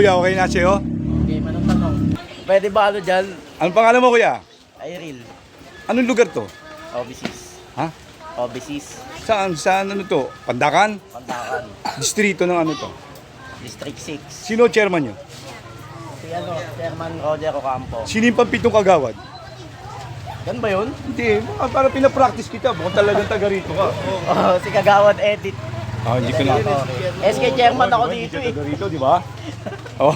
kuya, okay na sa'yo? Okay, manong tanong. Pwede ba ano dyan? Anong pangalan mo kuya? Iril. Anong lugar to? Obisis. Ha? Obisis. Saan? Saan ano to? Pandakan? Pandakan. Distrito ng ano to? District 6. Sino chairman nyo? Si ano, Chairman Roger Ocampo. Sino yung pampitong kagawad? Yan ba yun? Hindi, para pinapractice kita. Mukhang talagang taga rito ka. Oh, si Kagawad Edit. Ah, hindi ko na. SK Chairman ako dito eh. Taga rito, di ba? Oh.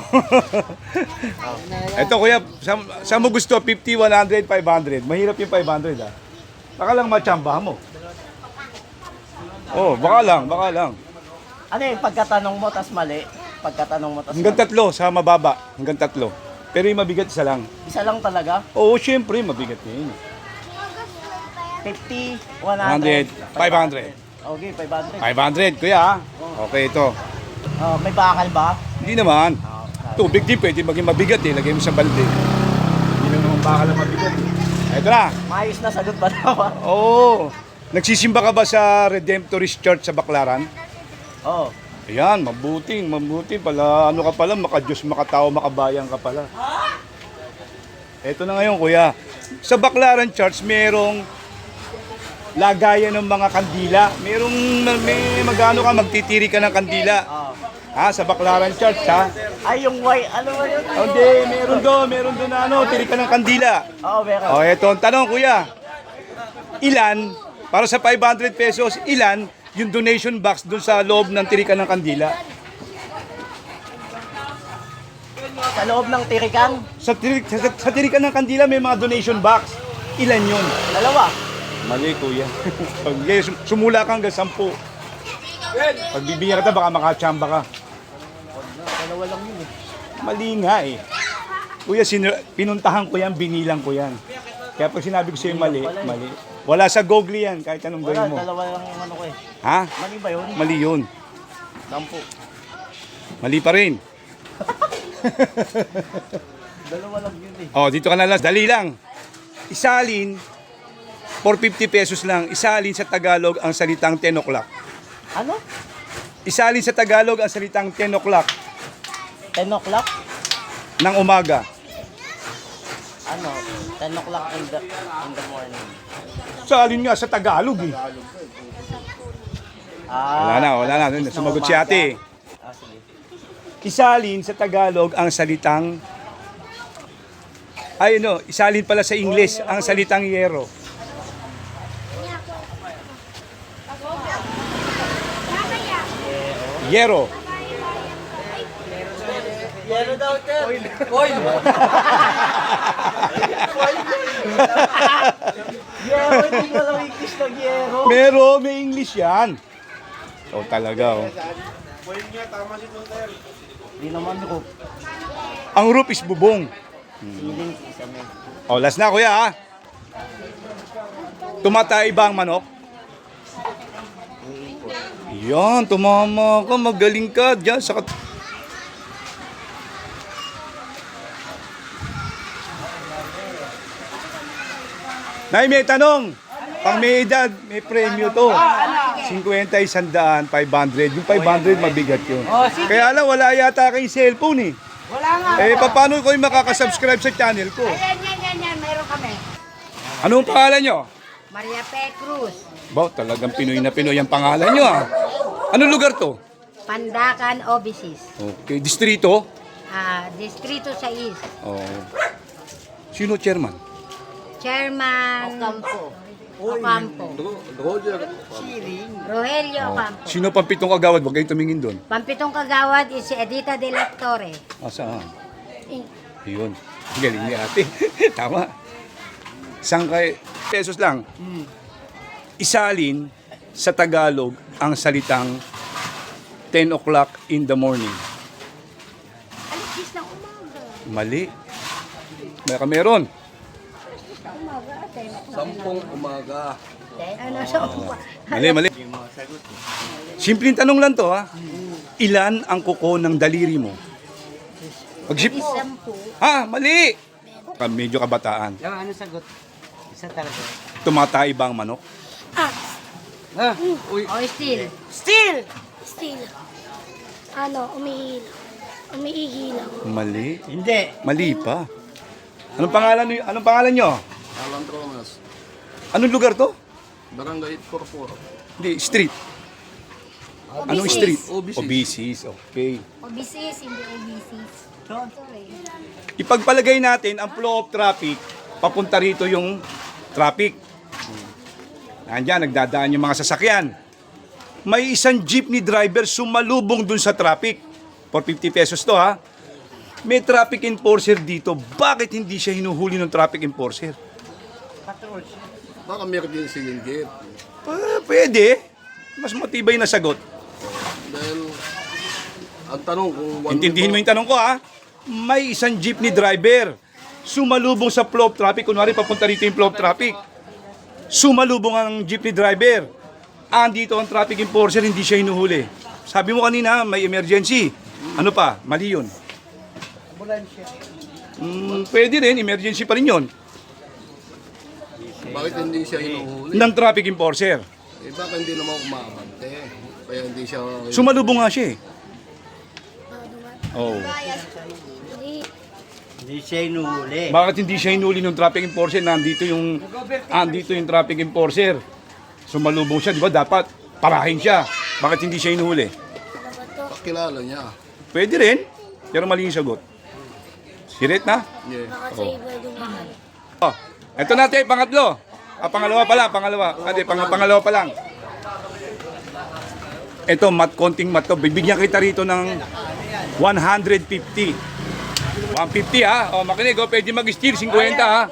Ito kuya, saan mo gusto? 50, 100, 500. Mahirap yung 500 ah. Baka lang machamba mo. Oh, baka lang. Ano yung pagkatanong mo tas mali? Pagkatanong mo tas Hanggang mali? 3 sa mababa. Hanggang 3. Pero yung mabigat isa lang. Isa lang talaga? Oo, syempre, mabigat yun. 50, 100, 100, 500. Okay, 500. 500, kuya ah. Okay, ito. Oh, may bakal ba? Hindi naman. Oh, Tubig din pwede maging mabigat eh. Lagay mo sa balde. Hindi naman baka lang mabigat. Ito na. maayos na sagot ba daw? Oo. Nagsisimba ka ba sa Redemptorist Church sa Baclaran? Oh. Ayan, mabuti pala. Ano ka pala, makadiyos, makatao, makabayan ka pala. Ito na ngayon, kuya. Sa Baclaran Church, merong lagayan ng mga kandila. May magano ka, magtitiri ka ng kandila. Oh. Ha, sa Baclaran Church, ha? Ay, yung white, ano ba yun? Oh, hindi, meron doon na ano, tiri ka ng kandila. Oo, meron. Oh, eto ang tanong, kuya. Ilan, para sa 500 pesos, ilan yung donation box doon sa loob ng tirikan ng kandila? Sa loob ng tirikan, Sa tirikan ng kandila may mga donation box. Ilan yun? dalawa. Mali, kuya. Pag sumula ka hanggang 10. Pag bibigyan ka, baka makachamba ka. Dalawa lang yun eh. Mali nga eh. Kuya, pinuntahan ko yan, binilang ko yan. Kaya pag sinabi ko sa'yo mali, mali. Wala sa Google yan, kahit anong Wala, gawin mo. dalawa lang yung ano ko eh. Ha? Mali ba yun? Mali yun. 10. Mali pa rin. Dalawa lang yun eh. Oh, dito ka na lang. Dali lang. Isalin, for 50 pesos lang, isalin sa Tagalog ang salitang 10 o'clock. Ano? Isalin sa Tagalog ang salitang 10 o'clock 10 o'clock? ng umaga. Ano? 10 o'clock in the morning. Salin nga sa Tagalog eh. Wala na. Sumagot si ate. Ah, sige. Isalin sa Tagalog ang salitang isalin pala sa English ang salitang yero. Yero. Yero daw, Ter. Oil. Yero, hindi ko lang English ng yero. May English yan. Oh, talaga oh. Hindi naman ko. Ang roof is bubong. Feeling isa mo. Oh, last na kuya ha. Tumatay ba ang manok? Yan, tumama ka, magaling ka dyan sa Nay, may tanong. Pang may edad, may premyo to. 50, 100, 500. Yung 500 mabigat yun. Kaya lang, wala yata kayong cellphone eh. Wala nga. Paano ko yung makakasubscribe sa channel ko? Yan. Meron kami. Anong pangalan nyo? Maria P. Cruz. Ba, talagang Pinoy na Pinoy ang pangalan nyo ah. Anong lugar to? Pandakan, Obisis. Okay, distrito? Distrito 6. Oh. Sino chairman? Chairman Ocampo. Rogelio Ocampo. Sino pang pitong kagawad? Huwag kayong tumingin doon. Pampitong kagawad is si Edita de la Torre. Saan? Yun. Galing ni ate. Tama. Sangkay pesos lang. Isalin sa Tagalog ang salitang 10 o'clock in the morning. Alis ng umaga. Mali. Meron. Ano sa umaga? Mali. Simpleng tanong lang to ha. Ilan ang kuko ng daliri mo? Pag-sip. 10. Mali. Medyo kabataan. Yung ano sagot? Isa talaga. Tumatay ba ang manok? O still. Still! Ano, umihilo. Umiihi lang. Mali. Hindi. Mali pa. Anong pangalan nyo? Alan Tronas, Anong lugar to? Barangay 844. Hindi, street. Anong street? OBCs. OBCs, okay. Obisis, hindi obisis. Sorry. Ipagpalagay natin ang flow of traffic, papunta rito yung traffic. Nandiyan, nagdadaan yung mga sasakyan. May isang jeepney driver sumalubong dun sa traffic. For 50 pesos to ha. May traffic enforcer dito. Bakit hindi siya hinuhuli ng traffic enforcer? Baka emergency yung gate. Pwede. Mas matibay na sagot. Dahil, ang tanong kung... Intindihin mo yung tanong ko ha. May isang jeepney driver sumalubong sa flow of traffic. Kunwari papunta rito yung flow of traffic. Sumalubong ang jeepney driver. Andito ang traffic enforcer, hindi siya hinuhuli. Sabi mo kanina, may emergency. Ano pa? Mali yun. Pwede rin, emergency pa rin yun. Bakit hindi siya hinuhuli? Ng traffic enforcer. Eh, baka hindi naman kumabante. Kaya hindi siya... Sumalubong nga siya eh. Oh. Hindi siya inuhuli. Bakit hindi siya hinuli ng traffic enforcer? Nandito yung traffic enforcer. Sumalubong siya, di ba? Dapat parahin siya. Bakit hindi siya hinuhuli? Pakilala niya. Pwede rin, pero mali yung sagot. Sirit na? Yeah. Oh, eto natin, pangatlo. Pangalawa pala, pangalawa. Pangalawa pa lang. Ito, konting mat to. Bibigyan kita rito ng 150. 150 ha. O, makinig, pwede mag-steal, 50 ha.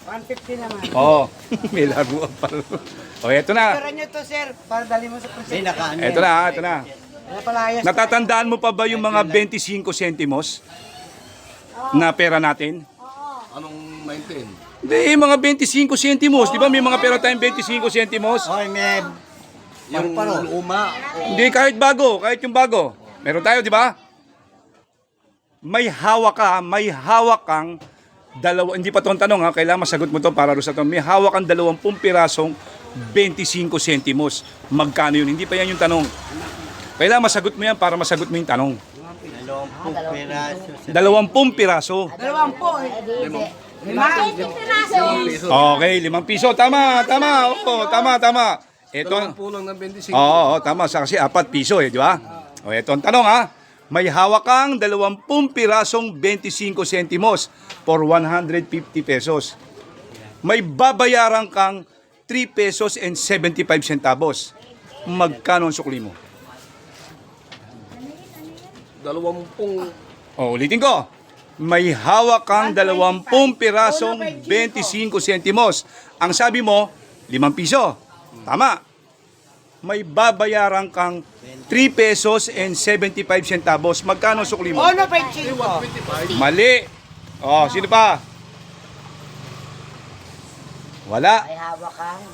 150 naman. Oo, may laruan pa. O, eto na. Pero nyo to, sir, para dali mo sa May nakaano. Eto na, eto na. Napalayas. Natatandaan mo pa ba yung mga 25 centimos na pera natin? Anong 19? Hindi, mga 25 centimos. Di ba may mga pera tayong 25 centimos? Hoy, may... Yung luma. Hindi, kahit bago, kahit yung bago. Meron tayo, di ba? May hawak kang dalawa, hindi pa 'tong tanong ha, kailangan masagot mo to para sa to. May hawak kang 20 pirasong 25 centimos. Magkano yun? Hindi pa yan yung tanong. Kailangan masagot mo yan para masagot mo yung tanong. 20 piraso. 20 piraso. 50 piraso. Okay, 5 piso. Tama. Opo, tama. Ito, Dalawang pulang ng 25. oo, tama. Kasi 4 piso di ba? O, ito ang tanong ha. May hawak kang 20 pirasong 25 centimos for 150 pesos. May babayaran kang 3 pesos and 75 centavos. Magkano ang sukli mo? 20. Ulitin ko. May hawak kang 20 pirasong 25 centimos. Ang sabi mo, 5 piso. Tama. May babayaran kang 3 pesos and 75 centavos. Magkano ang sukli mo? Ono pa yung Mali. Oh, sino pa? Wala. May hawak kang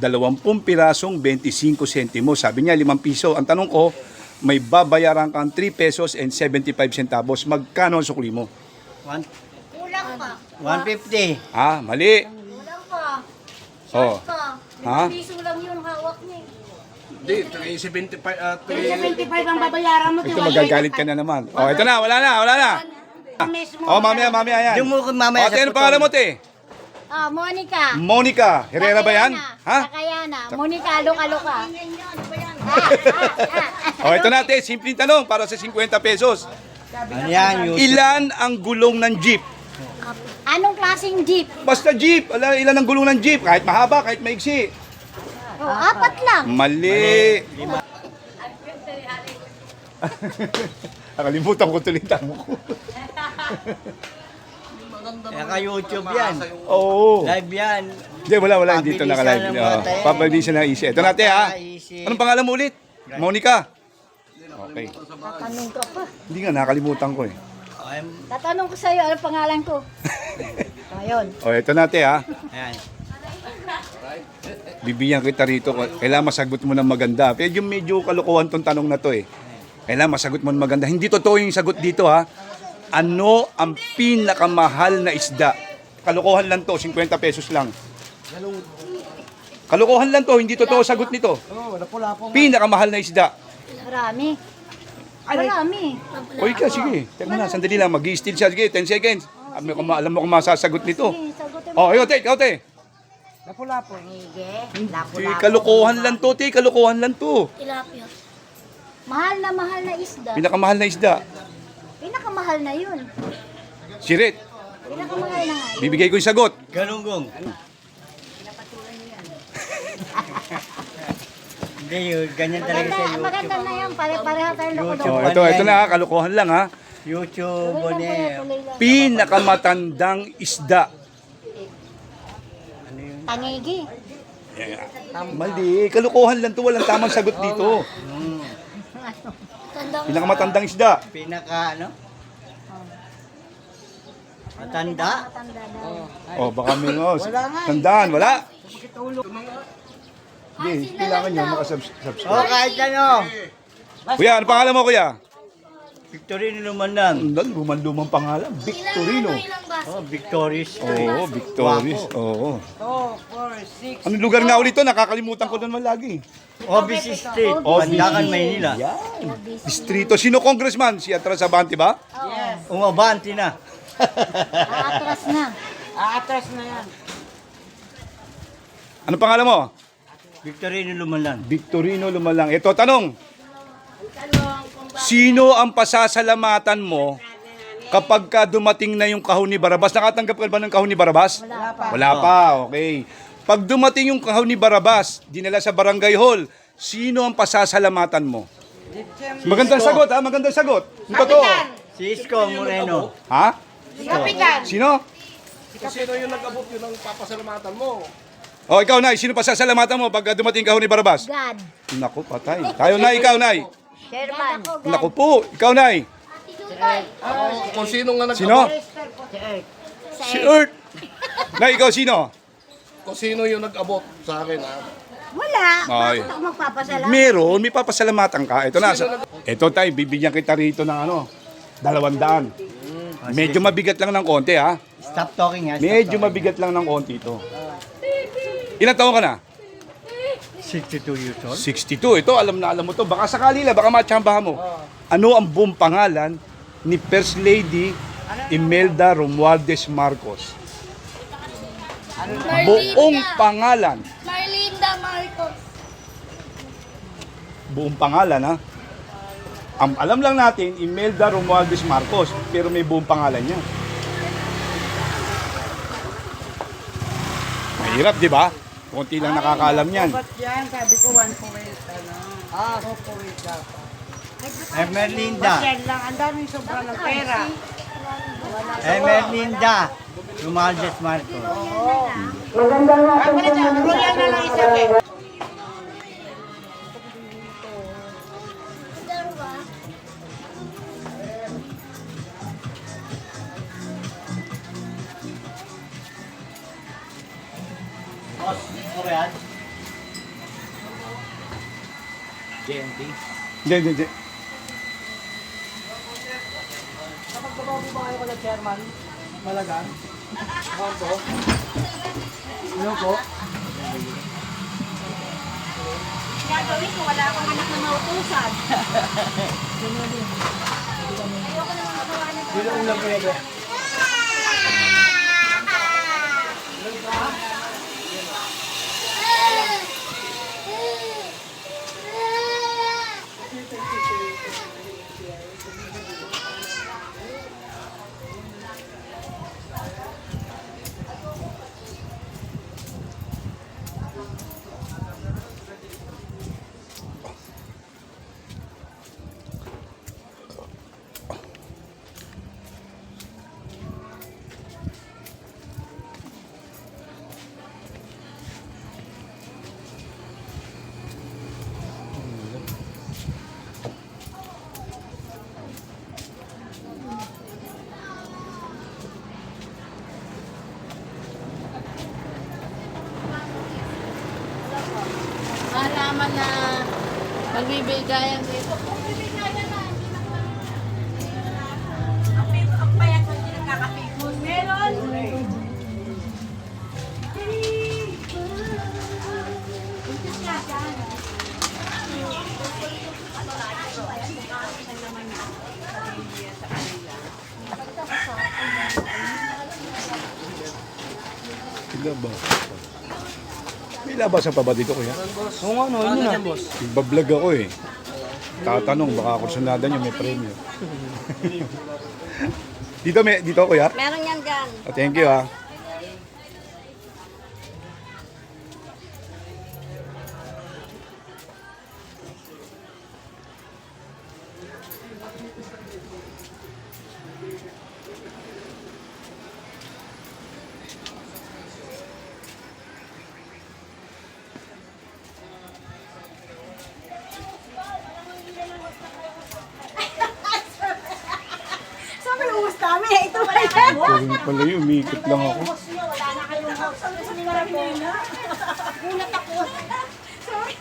20 pirasong 25 centimos. Sabi niya 5 piso. Ang tanong ko, may babayaran kang 3 pesos and 75 centavos. Magkano ang sukli mo? kulang pa. 150. Mali. Kulang pa. Oh. Pa. Ha? Piso lang yun hawak niya. Hindi, 375 at 75 ang babayaran mo. Ito magagalit ka na naman. Oh, ito na, wala na. Oh, mamaya yan. Yung mo mamaya Ano pangalan mo, te? Monica. Monica. Herrera ba yan? Ha? Sakayana. Monica, luka-luka. Oh, ito na, te. Simpleng tanong para sa 50 pesos. Ano yan? Ilan ang gulong ng jeep? Anong klaseng jeep? Basta jeep. Ilan ang gulong ng jeep? Kahit mahaba, kahit maiksi. Oh, 4 lang. Mali. Nakalimutan ko tuloy tanong ko. Kaya YouTube yan. Oo. Live yan. Hindi, wala. Dito Pabilisan naka-live. ng mga tayo. Papabilisan na easy. Ito natin ha. Easy. Anong pangalan mo ulit? Monica. Okay. Tatanong ka pa. Hindi nga, nakalimutan ko eh. Tatanong ko sa'yo, ano pangalan ko? Ayun. O, ito natin ha. Ayan. Bibigyan kita rito. Kailangan masagot mo ng maganda. Medyo kalokohan tong tanong na to eh. Kailangan masagot mo ng maganda. Hindi totoo yung sagot dito ha. Ano ang pinakamahal na isda? Kalokohan lang to, 50 pesos lang. Kalokohan lang to, hindi totoo sagot nito. Pinakamahal na isda. Marami. Marami. O ikaw, sige. Teka na, sandali lang. Mag-i-steal siya. Sige, 10 seconds. Alam mo kung masasagot nito. Sige, sagutin mo. Oh, ikaw, te. Ikaw, te. Lapu-lapu. Hindi, kalokohan lang to, te. Kalokohan lang to. Tilapia. Mahal na isda. Pinakamahal na isda. Pinakamahal na yun. Sirit. Pinakamahal na nga. Bibigay ko yung sagot. Galunggong. Hindi yun, ganyan talaga sa YouTube. Maganda na yan. Pare-pareha tayo loko-loko. Oh, ito na, kalokohan lang ha. YouTube, Tuloy lang, ne. tuloy lang. Pinakamatandang isda. Tangigi. Mali, kalokohan lang to. Walang tamang sagot dito. Tandang Pinakamatandang isda. Pinaka, matanda. Matanda daw. Oh, baka may tandaan, wala. Hindi, Ay, kailangan nyo daw. makasubscribe. Kahit ano. Kuya, ano pangalan mo, kuya? Victorino Lumandan. Lumang pangalan, Victorino. Ilang baso? Victorious. Oo, Victorious. Oo. 2, 4, 6. Anong lugar nga ulit to? Nakakalimutan ko naman lagi. Obis Street, Obis. Pandakan, Maynila. Yan. Distrito. Sino congressman? Si Atras Abante ba? Umabanti na. Aatras na. Aatras na yan. Anong pangalan mo? Victorino Lumandan. Victorino Lumalang. Ito, tanong. Sino ang pasasalamatan mo kapag ka dumating na yung kahon ni Barabas? Nakatanggap ka ba ng kahon ni Barabas? Wala pa. Wala pa, okay. Pag dumating yung kahon ni Barabas, dinala sa barangay hall, sino ang pasasalamatan mo? Magandang sagot ha, magandang sagot. Yung totoo. Si Isko Moreno. Ha? Sino? Sino yung nag-abot yun ang papasalamatan mo? O, ikaw, Nay. Sino pasasalamatan mo pag dumating kahon ni Barabas? God. Naku, patay. Tayo, Nay. Ikaw, Nay. Sherman. Naku po. Ikaw, Nay. Kung sino nga Sino? nag-abot, Si Earth. Nay, ikaw, sino? kung sino yung nag-abot sa akin, Wala. Ay. Bakit ako magpapasalamat? Meron, may papasalamatan ka. Ito na. Ito tayo, bibigyan kita rito ng 200. Medyo mabigat lang ng konti ha. Stop talking ha. Medyo mabigat lang ng konti ito. Ilang taon ka na? 62 years old. 62. Ito, alam na alam mo to. Baka sakali lang, baka matsambahan mo. Ano ang buong pangalan ni First Lady Imelda Romualdez Marcos? Buong pangalan. Marlinda Marcos. Buong pangalan ha. Alam lang natin, Imelda Romualdez Marcos, pero may buong pangalan niya. Mahirap, di ba? Konti lang nakakaalam yan. Yan, sabi ko 1 point, ano? 2 point dapat. Merlinda. Yan lang, ang daming sobra ng pera. Merlinda. Lumaldes Marcos. Ako na dyan, royal na lang isa eh. Korean. JNT. Hindi. Kapag babago ba kayo kala chairman? Malagan? Ako po? Ano po? Gagawin ko, wala akong anak na mautusan. Sino ulang pwede? Malaman na magbibigayan dito. Labas. May labasan pa ba dito, kuya? Oo nga, no, yun na. Nagbablog ako eh. Tatanong, baka kursunada nyo may premyo. dito kuya? Meron yan dyan. Oh, thank you ah. Sabi mo, gusto kami. Ito ba yan? Sorry pala yun, umikot lang ako. Wala na kayong house. Sabi sa nila ko. Gulat ako. Sorry.